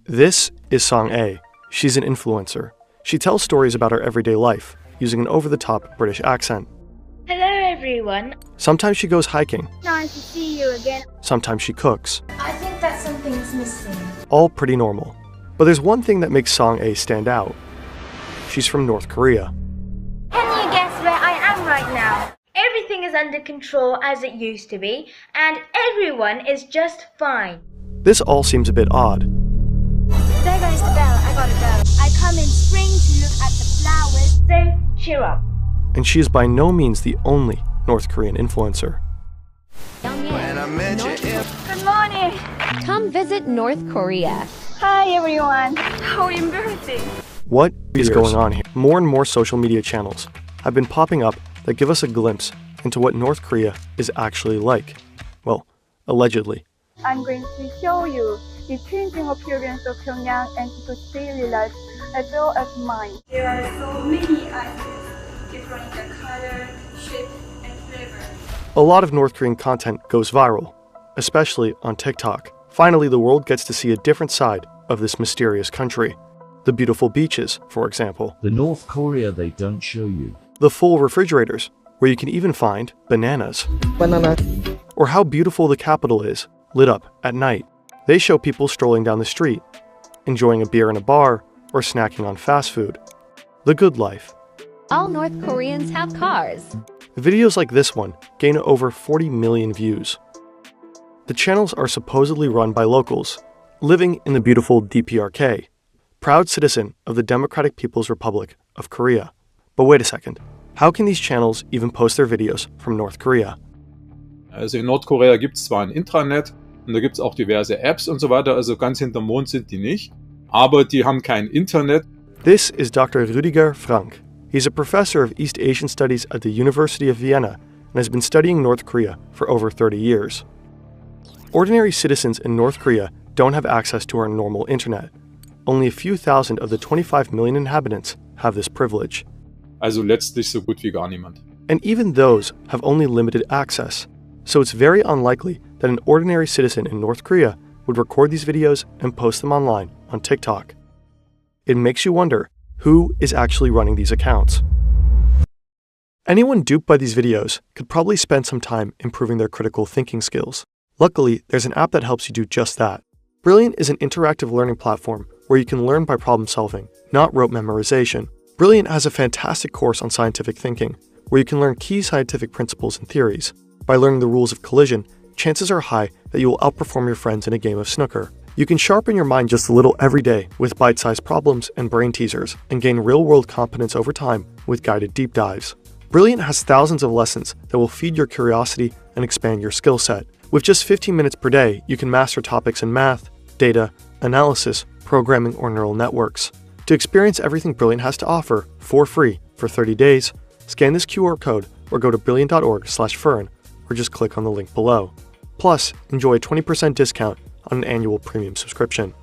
This is Song A. She's an influencer. She tells stories about her everyday life, using an over-the-top British accent. Hello everyone. Sometimes she goes hiking. Nice to see you again. Sometimes she cooks. I think that something's missing. All pretty normal. But there's one thing that makes Song A stand out. She's from North Korea. Can you guess where I am right now? Everything is under control as it used to be, and everyone is just fine. This all seems a bit odd. There goes the bell, I gotta go. I come in spring to look at the flowers, so cheer up. And she is by no means the only North Korean influencer. Good morning. Come visit North Korea. Hi everyone. How embarrassing. What is going on here? More and more social media channels have been popping up that give us a glimpse into what North Korea is actually like. Well, allegedly. I'm going to show you the changing appearance of Pyongyang and Tiko's daily life, as well as mine. There are so many items, different in color, shape, and flavor. A lot of North Korean content goes viral, especially on TikTok. Finally, the world gets to see a different side of this mysterious country. The beautiful beaches, for example. The North Korea they don't show you. The full refrigerators, where you can even find bananas. Banana. Or how beautiful the capital is, lit up at night. They show people strolling down the street, enjoying a beer in a bar, or snacking on fast food. The good life. All North Koreans have cars. Videos like this one gain over 40 million views. The channels are supposedly run by locals, living in the beautiful DPRK, proud citizen of the Democratic People's Republic of Korea. But wait a second, how can these channels even post their videos from North Korea? Also in Nordkorea gibt es zwar ein Intranet und da gibt es auch diverse Apps und so weiter, also ganz hinterm Mond sind die nicht, aber die haben kein Internet. This is Dr. Rüdiger Frank. He's a professor of East Asian Studies at the University of Vienna and has been studying North Korea for over 30 years. Ordinary citizens in North Korea don't have access to our normal internet. Only a few thousand of the 25 million inhabitants have this privilege. Also letztlich so gut wie gar niemand. And even those have only limited access. So it's very unlikely that an ordinary citizen in North Korea would record these videos and post them online on TikTok. It makes you wonder, who is actually running these accounts? Anyone duped by these videos could probably spend some time improving their critical thinking skills. Luckily, there's an app that helps you do just that. Brilliant is an interactive learning platform where you can learn by problem solving, not rote memorization. Brilliant has a fantastic course on scientific thinking, where you can learn key scientific principles and theories. By learning the rules of collision, chances are high that you will outperform your friends in a game of snooker. You can sharpen your mind just a little every day with bite-sized problems and brain teasers, and gain real-world competence over time with guided deep dives. Brilliant has thousands of lessons that will feed your curiosity and expand your skill set. With just 15 minutes per day, you can master topics in math, data, analysis, programming, or neural networks. To experience everything Brilliant has to offer for free for 30 days, scan this QR code or go to brilliant.org/fern, or just click on the link below. Plus, enjoy a 20% discount on an annual premium subscription.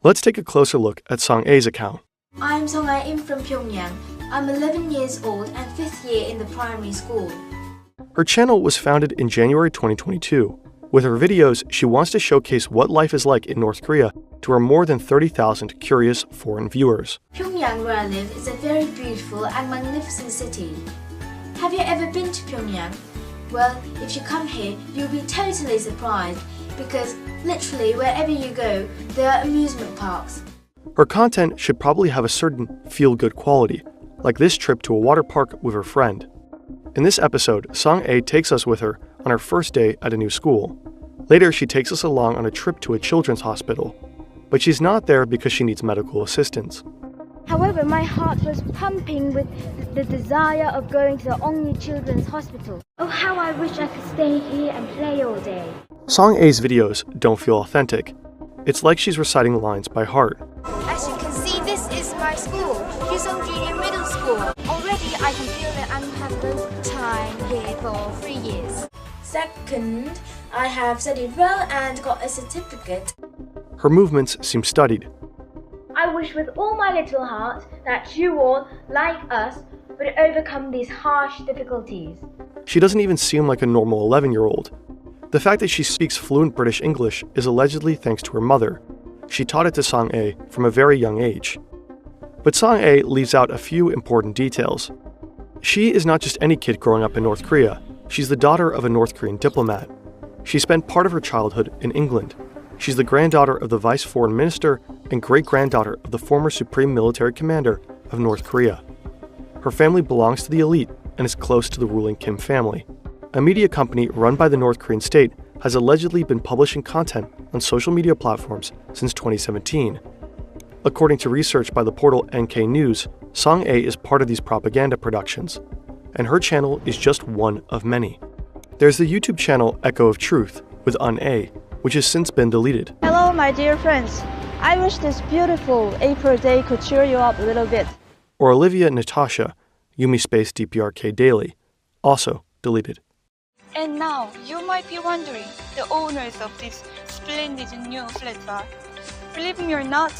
Let's take a closer look at Song A's account. I'm Song A from Pyongyang. I'm 11 years old and 5th year in the primary school. Her channel was founded in January 2022. With her videos, she wants to showcase what life is like in North Korea to her more than 30,000 curious foreign viewers. Pyongyang, where I live, is a very beautiful and magnificent city. Have you ever been to Pyongyang? Well, if you come here, you'll be totally surprised because literally wherever you go, there are amusement parks. Her content should probably have a certain feel-good quality, like this trip to a water park with her friend. In this episode, Song A takes us with her on her first day at a new school. Later, she takes us along on a trip to a children's hospital, but she's not there because she needs medical assistance. However, my heart was pumping with the desire of going to the only children's hospital. Oh, how I wish I could stay here and play all day. Song A's videos don't feel authentic. It's like she's reciting lines by heart. As you can see, this is my school, Yehezkel Junior Middle School. Already I can feel that I'm having a time here for 3 years. Second, I have studied well and got a certificate. Her movements seem studied. I wish with all my little heart that you all, like us, would overcome these harsh difficulties. She doesn't even seem like a normal 11-year-old. The fact that she speaks fluent British English is allegedly thanks to her mother, She taught it to Sang-ae from a very young age. But Sang-ae leaves out a few important details. She is not just any kid growing up in North Korea. She's the daughter of a North Korean diplomat. She spent part of her childhood in England. She's the granddaughter of the Vice Foreign Minister and great-granddaughter of the former Supreme Military Commander of North Korea. Her family belongs to the elite and is close to the ruling Kim family. A media company run by the North Korean state has allegedly been publishing content on social media platforms since 2017. According to research by the portal NK News, Sang-ae is part of these propaganda productions, and her channel is just one of many. There's the YouTube channel Echo of Truth with Un-ae, which has since been deleted. Hello, my dear friends. I wish this beautiful April day could cheer you up a little bit. Or Olivia Natasha, Yumi Space DPRK Daily, also deleted. And now, you might be wondering the owners of this splendid new flat are. Believe me or not,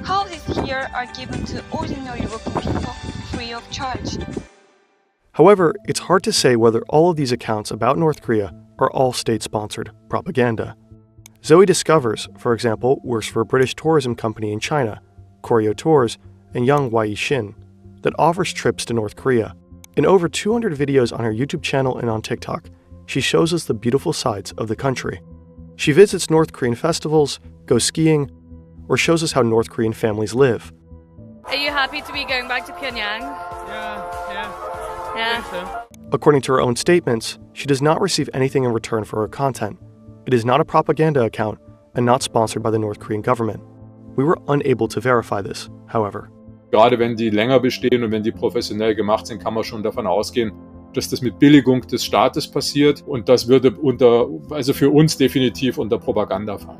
houses here are given to ordinary working people free of charge. However, it's hard to say whether all of these accounts about North Korea are all state-sponsored propaganda. Zoe discovers, for example, works for a British tourism company in China, Koryo Tours, and Yang Wai-shin, that offers trips to North Korea. In over 200 videos on her YouTube channel and on TikTok, she shows us the beautiful sides of the country. She visits North Korean festivals, goes skiing, or shows us how North Korean families live. Are you happy to be going back to Pyongyang? Yeah. I think so. According to her own statements, she does not receive anything in return for her content. It is not a propaganda account and not sponsored by the North Korean government. We were unable to verify this, however. Gerade wenn die länger bestehen und wenn die professionell gemacht sind, kann man schon davon ausgehen, dass das mit Billigung des Staates passiert, und das würde also für uns definitiv unter Propaganda fallen.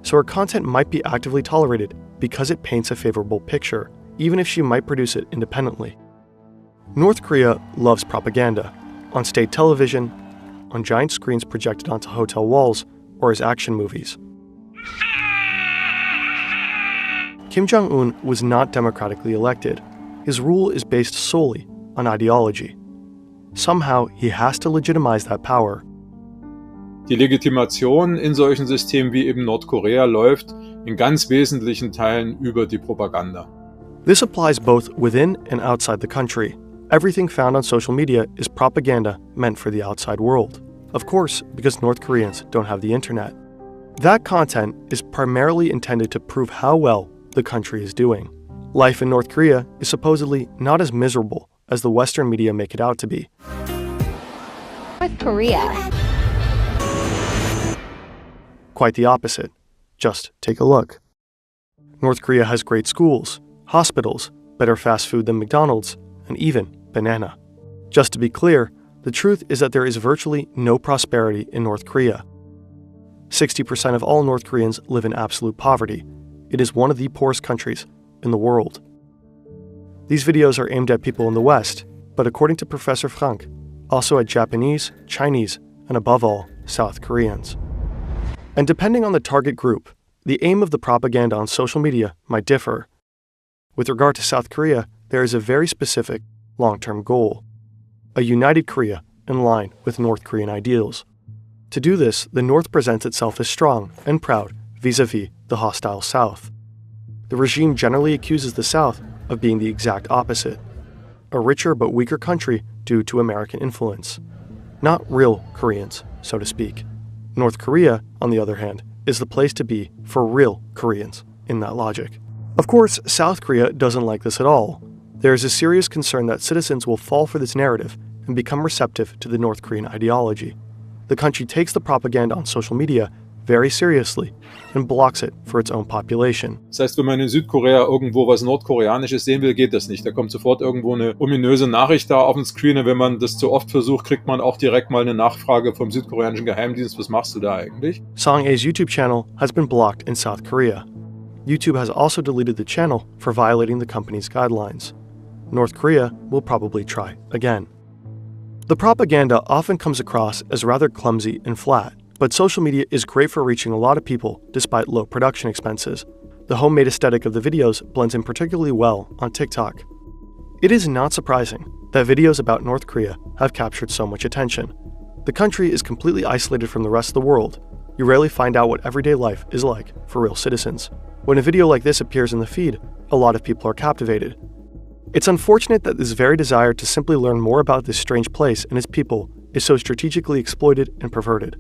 So her content might be actively tolerated because it paints a favorable picture, even if she might produce it independently. North Korea loves propaganda, on state television, on giant screens projected onto hotel walls, or as action movies. Kim Jong-un was not democratically elected. His rule is based solely on ideology. Somehow, he has to legitimize that power. Die Legitimation in solchen Systemen wie eben Nordkorea läuft in ganz wesentlichen Teilen über die Propaganda. This applies both within and outside the country. Everything found on social media is propaganda meant for the outside world. Of course, because North Koreans don't have the internet. That content is primarily intended to prove how well the country is doing. Life in North Korea is supposedly not as miserable as the Western media make it out to be. North Korea. Quite the opposite. Just take a look. North Korea has great schools, hospitals, better fast food than McDonald's, and even banana. Just to be clear, the truth is that there is virtually no prosperity in North Korea. 60% of all North Koreans live in absolute poverty. It is one of the poorest countries in the world. These videos are aimed at people in the West, but according to Professor Frank, also at Japanese, Chinese, and above all, South Koreans. And depending on the target group, the aim of the propaganda on social media might differ. With regard to South Korea, there is a very specific, long-term goal: a united Korea in line with North Korean ideals. To do this, the North presents itself as strong and proud vis-a-vis the hostile South. The regime generally accuses the South of being the exact opposite, a richer but weaker country due to American influence. Not real Koreans, so to speak. North Korea, on the other hand, is the place to be for real Koreans in that logic. Of course, South Korea doesn't like this at all. There is a serious concern that citizens will fall for this narrative and become receptive to the North Korean ideology. The country takes the propaganda on social media very seriously and blocks it for its own population. Das heißt, wenn man in Südkorea irgendwo was Nordkoreanisches sehen will, geht das nicht. Da kommt sofort irgendwo eine ominöse Nachricht da auf den Screen, und wenn man das zu oft versucht, kriegt man auch direkt mal eine Nachfrage vom südkoreanischen Geheimdienst: Was machst du da eigentlich? Sang-ae's YouTube channel has been blocked in South Korea. YouTube has also deleted the channel for violating the company's guidelines. North Korea will probably try again. The propaganda often comes across as rather clumsy and flat, but social media is great for reaching a lot of people despite low production expenses. The homemade aesthetic of the videos blends in particularly well on TikTok. It is not surprising that videos about North Korea have captured so much attention. The country is completely isolated from the rest of the world, you rarely find out what everyday life is like for real citizens. When a video like this appears in the feed, a lot of people are captivated. It's unfortunate that this very desire to simply learn more about this strange place and its people is so strategically exploited and perverted.